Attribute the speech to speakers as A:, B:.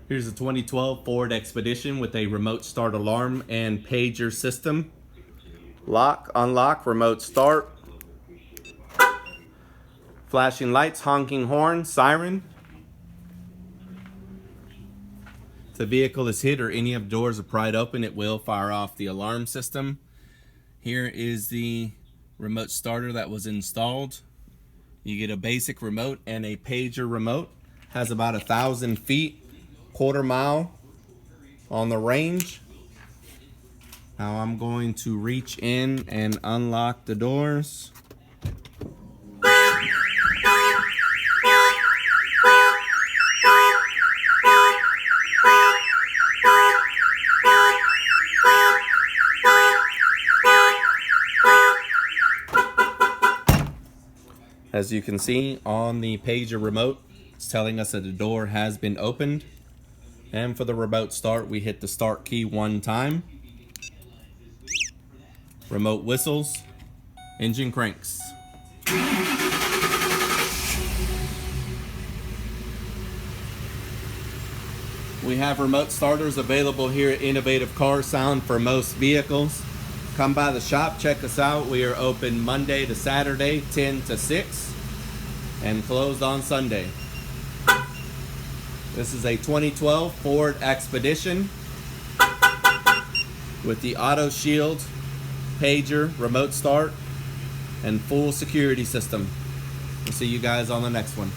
A: Here's a 2012 Ford Expedition with a remote start alarm and pager system. Lock, unlock, remote start. Flashing lights, honking horn, siren. If the vehicle is hit or any of the doors are pried open, it will fire off the alarm system. Here is the remote starter that was installed. You get a basic remote and a pager remote. Has about 1,000 feet, quarter mile on the range. Now I'm going to reach in and unlock the doors. As you can see on the pager remote, it's telling us that the door has been opened. And for the remote start, we hit the start key one time. Remote whistles, engine cranks. We have remote starters available here at Innovative Car Sound for most vehicles. Come by the shop, check us out. We are open Monday to Saturday, 10 to 6, and closed on Sunday. This is a 2012 Ford Expedition with the autoshield, pager, remote start, and full security system. We'll see you guys on the next one.